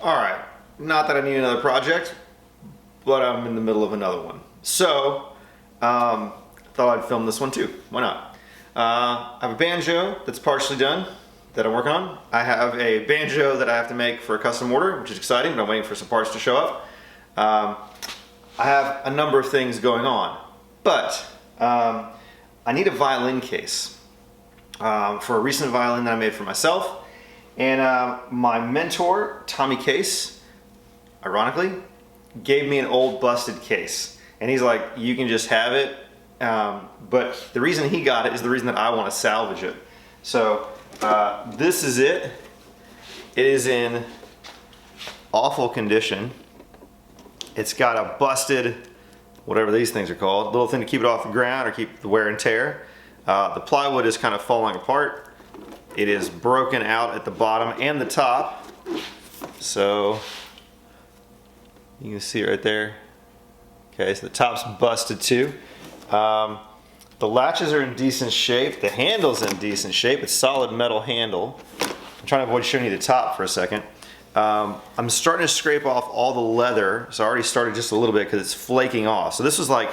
Alright, not that I need another project, but I'm in the middle of another one. So, thought I'd film this one too. Why not? I have a banjo that's partially done that I'm working on. I have a banjo that I have to make for a custom order, which is exciting, but I'm waiting for some parts to show up. I have a number of things going on, but I need a violin case for a recent violin that I made for myself. And my mentor, Tommy Case, ironically, gave me an old busted case. And he's like, you can just have it. But the reason he got it is the reason that I want to salvage it. So this is it. It is in awful condition. It's got a busted, whatever these things are called, little thing to keep it off the ground or keep the wear and tear. The plywood is kind of falling apart. It is broken out at the bottom and the top. So you can see it right there. Okay, so the top's busted too. The latches are in decent shape. The handle's in decent shape. It's solid metal handle. I'm trying to avoid showing you the top for a second. I'm starting to scrape off all the leather. So I already started just a little bit because it's flaking off. So this was like,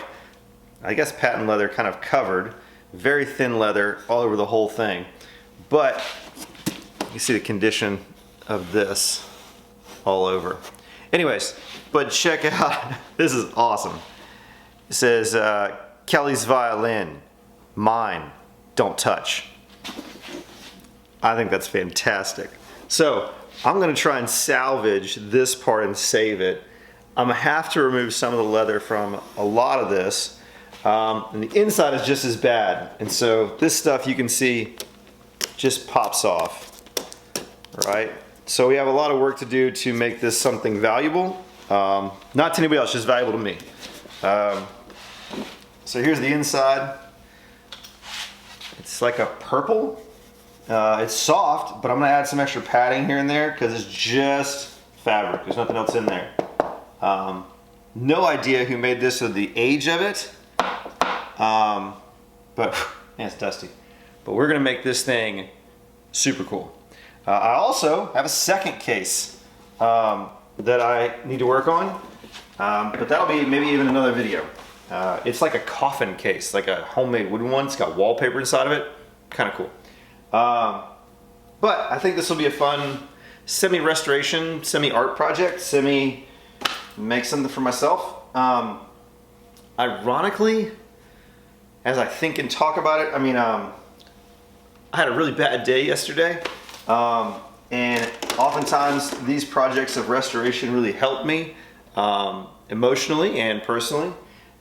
I guess patent leather kind of covered. Very thin leather all over the whole thing. But you see the condition of this all over. Anyways, but check out, this is awesome. It says, Kelly's violin, mine, don't touch. I think that's fantastic. So I'm gonna try and salvage this part and save it. I'm gonna have to remove some of the leather from a lot of this. And the inside is just as bad. And so this stuff you can see just pops off, right? So we have a lot of work to do to make this something valuable. Not to anybody else, just valuable to me. So here's the inside. It's like a purple. It's soft, but I'm gonna add some extra padding here and there because it's just fabric. There's nothing else in there. No idea who made this or the age of it. But man, it's dusty. But we're gonna make this thing super cool. I also have a second case that I need to work on, but that'll be maybe even another video. It's like a coffin case, like a homemade wooden one. It's got wallpaper inside of it, kind of cool. But I think this will be a fun semi-restoration, semi-art project, semi-make something for myself. Ironically, as I think and talk about it, I mean, I had a really bad day yesterday, and oftentimes these projects of restoration really help me emotionally and personally.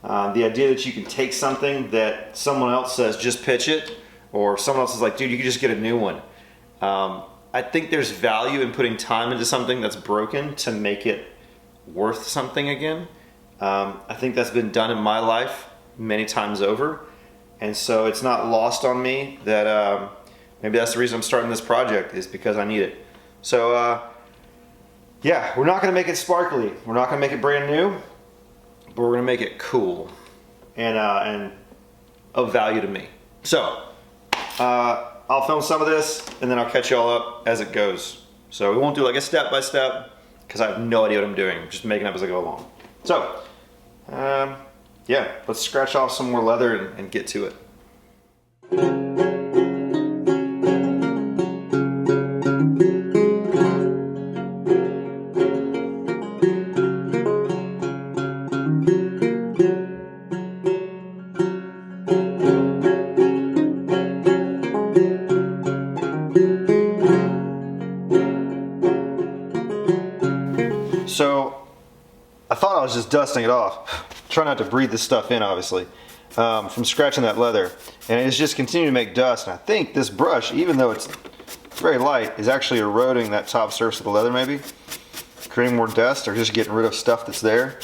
The idea that you can take something that someone else says just pitch it, or someone else is like, dude, you can just get a new one. I think there's value in putting time into something that's broken to make it worth something again. I think that's been done in my life many times over. And so it's not lost on me that maybe that's the reason I'm starting this project, is because I need it. So yeah, we're not gonna make it sparkly. We're not gonna make it brand new, but we're gonna make it cool and of value to me. So I'll film some of this and then I'll catch y'all up as it goes. So we won't do like a step by step because I have no idea what I'm doing. I'm just making up as I go along. So yeah, let's scratch off some more leather and get to it. So I thought I was just dusting it off. Try not to breathe this stuff in, obviously, from scratching that leather. And it's just continuing to make dust. And I think this brush, even though it's very light, is actually eroding that top surface of the leather maybe, creating more dust or just getting rid of stuff that's there.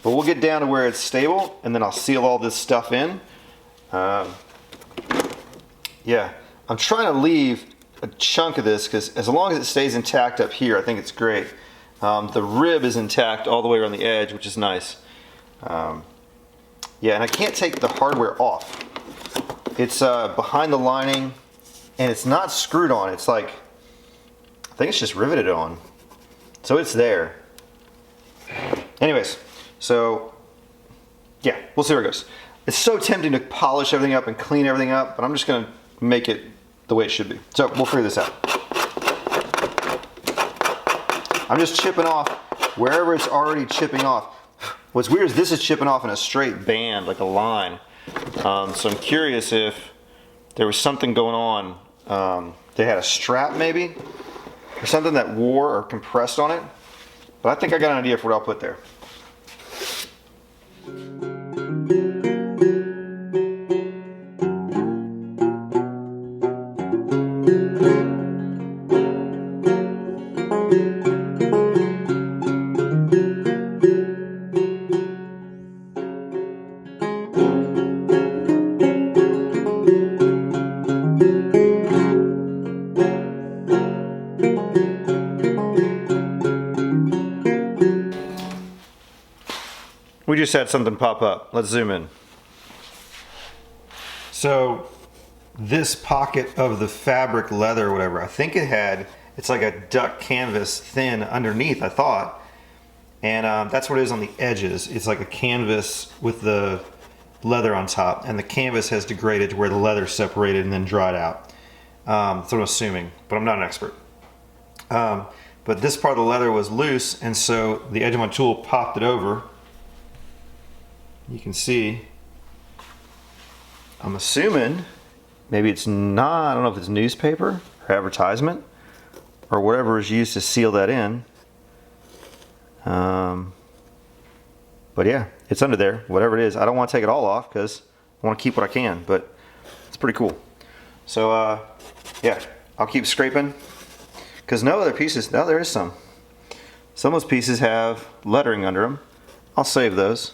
But we'll get down to where it's stable and then I'll seal all this stuff in. Yeah, I'm trying to leave a chunk of this because as long as it stays intact up here, I think it's great. The rib is intact all the way around the edge, which is nice. Yeah, and I can't take the hardware off. It's behind the lining and it's not screwed on. It's like, I think it's just riveted on. So it's there. Anyways, so yeah, we'll see where it goes. It's so tempting to polish everything up and clean everything up, but I'm just gonna make it the way it should be. So we'll figure this out. I'm just chipping off wherever it's already chipping off. What's weird is this is chipping off in a straight band, like a line. So I'm curious if there was something going on. They had a strap maybe, or something that wore or compressed on it. But I think I got an idea for what I'll put there. We just had something pop up. Let's zoom in. So this pocket of the fabric leather or whatever, I think it's like a duck canvas thin underneath, I thought. And that's what it is on the edges. It's like a canvas with the leather on top, and the canvas has degraded to where the leather separated and then dried out. That's what I'm assuming, but I'm not an expert. But this part of the leather was loose, and so the edge of my tool popped it over. You can see, I'm assuming, maybe it's not, I don't know if it's newspaper or advertisement or whatever is used to seal that in. But yeah, it's under there, whatever it is. I don't want to take it all off because I want to keep what I can, but it's pretty cool. So yeah, I'll keep scraping because no other pieces, no, there is some. Some of those pieces have lettering under them. I'll save those.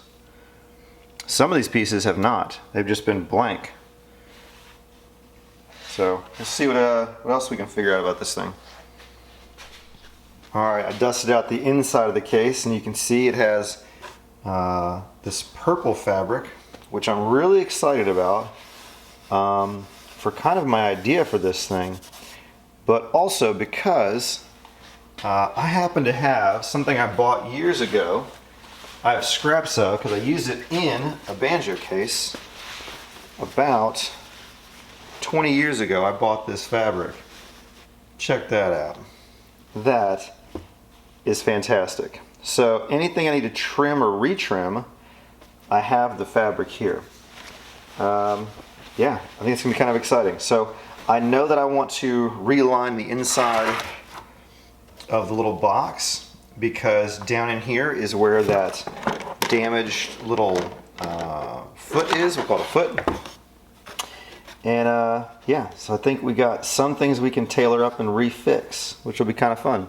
Some of these pieces have not. They've just been blank. So let's see what else we can figure out about this thing. All right, I dusted out the inside of the case, and you can see it has this purple fabric, which I'm really excited about for kind of my idea for this thing, but also because I happen to have something I bought years ago. I have scraps of, because I used it in a banjo case about 20 years ago. I bought this fabric. Check that out. That is fantastic. So anything I need to trim or retrim, I have the fabric here. Yeah, I think it's gonna be kind of exciting. So I know that I want to realign the inside of the little box, because down in here is where that damaged little foot is. We'll call it a foot. And yeah, so I think we got some things we can tailor up and refix, which will be kind of fun.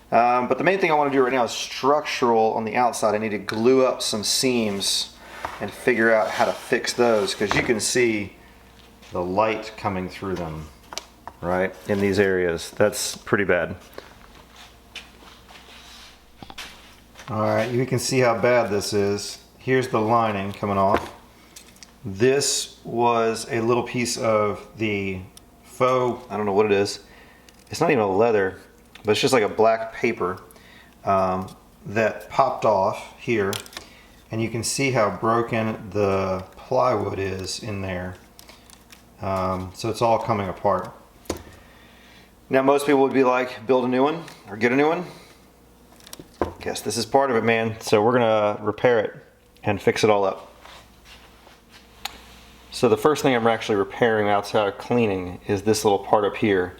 But the main thing I want to do right now is structural on the outside. I need to glue up some seams and figure out how to fix those, because you can see the light coming through them, right, in these areas. That's pretty bad. Alright, you can see how bad this is. Here's the lining coming off. This was a little piece of the faux, I don't know what it is. It's not even a leather, but it's just like a black paper that popped off here. And you can see how broken the plywood is in there. So it's all coming apart. Now most people would be like, build a new one or get a new one. Guess this is part of it, man. So we're gonna repair it and fix it all up. So the first thing I'm actually repairing outside of cleaning is this little part up here.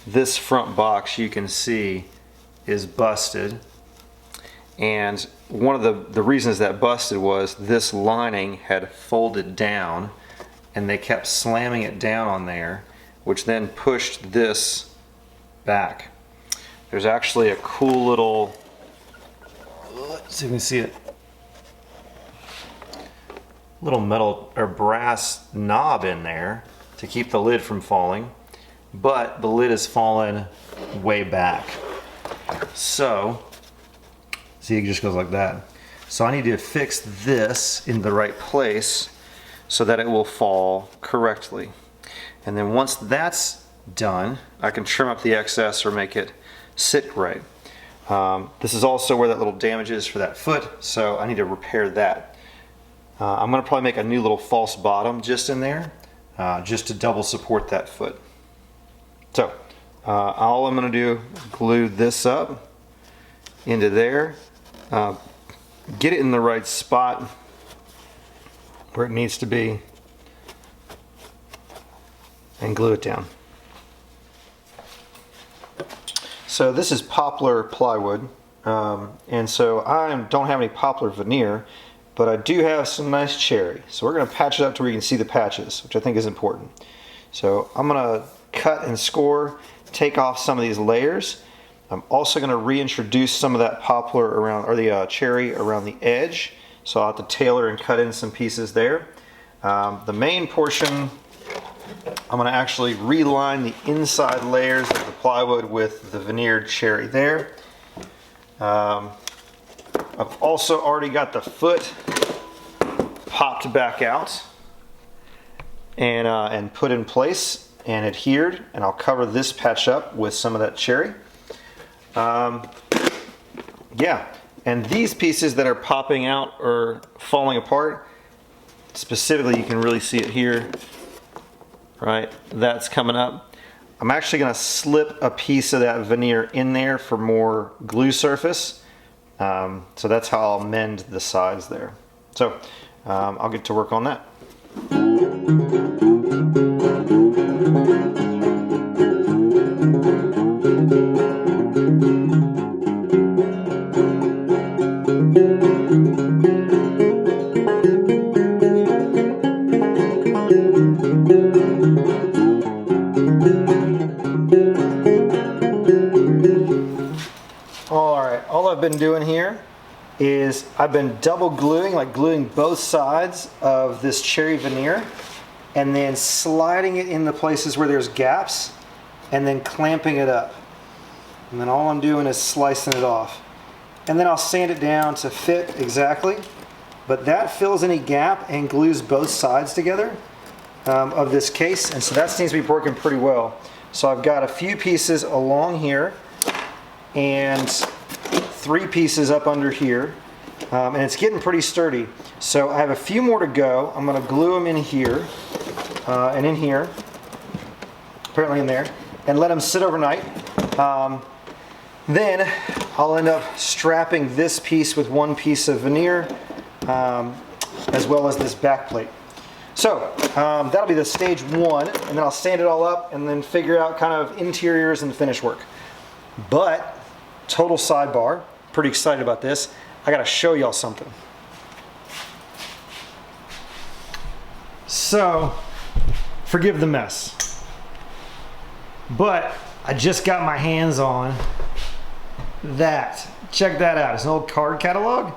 This front box, you can see, is busted. And one of the reasons that busted was this lining had folded down, and they kept slamming it down on there, which then pushed this back. There's actually a cool little, let's see if we can see it, little metal or brass knob in there to keep the lid from falling, but the lid is fallen way back. So, see, it just goes like that. So I need to fix this in the right place so that it will fall correctly. And then once that's done, I can trim up the excess or make it sit right. This is also where that little damage is for that foot, so I need to repair that. I'm going to probably make a new little false bottom just in there, just to double support that foot. So all I'm going to do is glue this up into there, get it in the right spot where it needs to be, and glue it down. So this is poplar plywood, and so I don't have any poplar veneer, but I do have some nice cherry. So we're going to patch it up to where you can see the patches, which I think is important. So I'm going to cut and score, take off some of these layers. I'm also going to reintroduce some of that poplar around, or the cherry around the edge. So I'll have to tailor and cut in some pieces there. The main portion, I'm going to actually reline the inside layers of the plywood with the veneered cherry there. I've also already got the foot popped back out and put in place and adhered, and I'll cover this patch up with some of that cherry. Yeah, and these pieces that are popping out or falling apart, specifically you can really see it here, right? That's coming up. I'm actually going to slip a piece of that veneer in there for more glue surface. So that's how I'll mend the sides there. So I'll get to work on that. All I've been doing here is I've been double gluing, like gluing both sides of this cherry veneer and then sliding it in the places where there's gaps and then clamping it up. And then all I'm doing is slicing it off. And then I'll sand it down to fit exactly, but that fills any gap and glues both sides together of this case, and so that seems to be working pretty well. So I've got a few pieces along here and 3 pieces up under here, and it's getting pretty sturdy. So I have a few more to go. I'm going to glue them in here and in here, apparently in there, and let them sit overnight. Then I'll end up strapping this piece with one piece of veneer as well as this back plate. So that'll be the stage 1, and then I'll sand it all up and then figure out kind of interiors and finish work. But total sidebar, pretty excited about this. I gotta show y'all something. So, forgive the mess, but I just got my hands on that. Check that out. It's an old card catalog,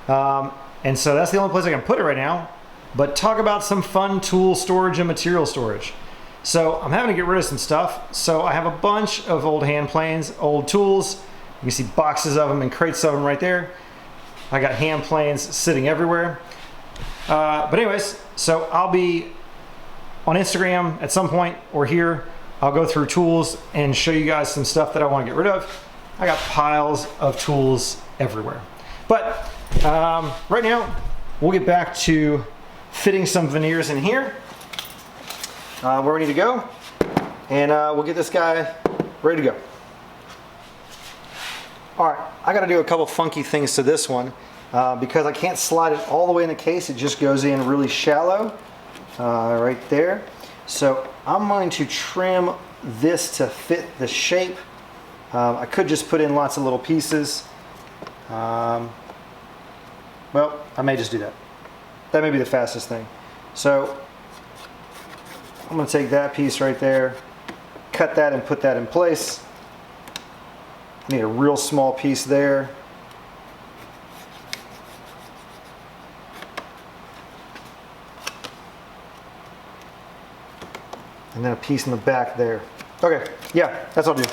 and so that's the only place I can put it right now. But talk about some fun tool storage and material storage. So I'm having to get rid of some stuff. So I have a bunch of old hand planes, old tools. You can see boxes of them and crates of them right there. I got hand planes sitting everywhere. But anyways, so I'll be on Instagram at some point or here. I'll go through tools and show you guys some stuff that I want to get rid of. I got piles of tools everywhere. But right now, we'll get back to fitting some veneers in here. We're ready to go, and we'll get this guy ready to go. All right, I got to do a couple funky things to this one because I can't slide it all the way in the case. It just goes in really shallow right there. So I'm going to trim this to fit the shape. I could just put in lots of little pieces. Well, I may just do that. That may be the fastest thing. So I'm going to take that piece right there, cut that and put that in place. I need a real small piece there. And then a piece in the back there. Okay, yeah, that's what I'll do.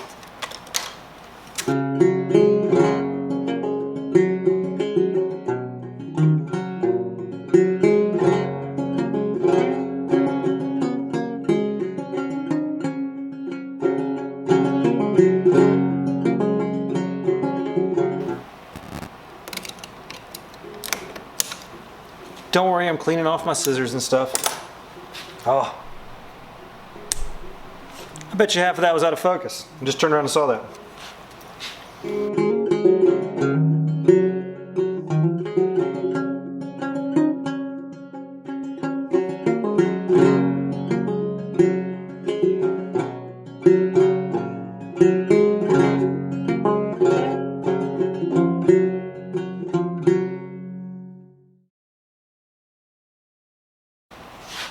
Don't worry, I'm cleaning off my scissors and stuff. Oh. I bet you half of that was out of focus. I just turned around and saw that.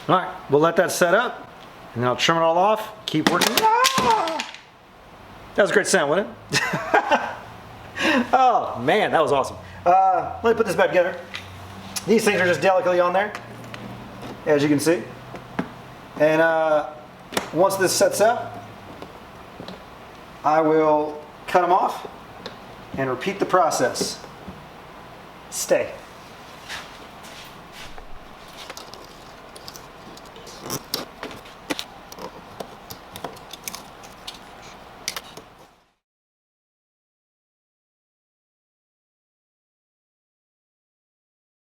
All right, we'll let that set up, and then I'll trim it all off, keep working. Ah! That was a great sound, wasn't it? Oh, man, that was awesome. Let me put this back together. These things are just delicately on there, as you can see. And once this sets up, I will cut them off and repeat the process. Stay.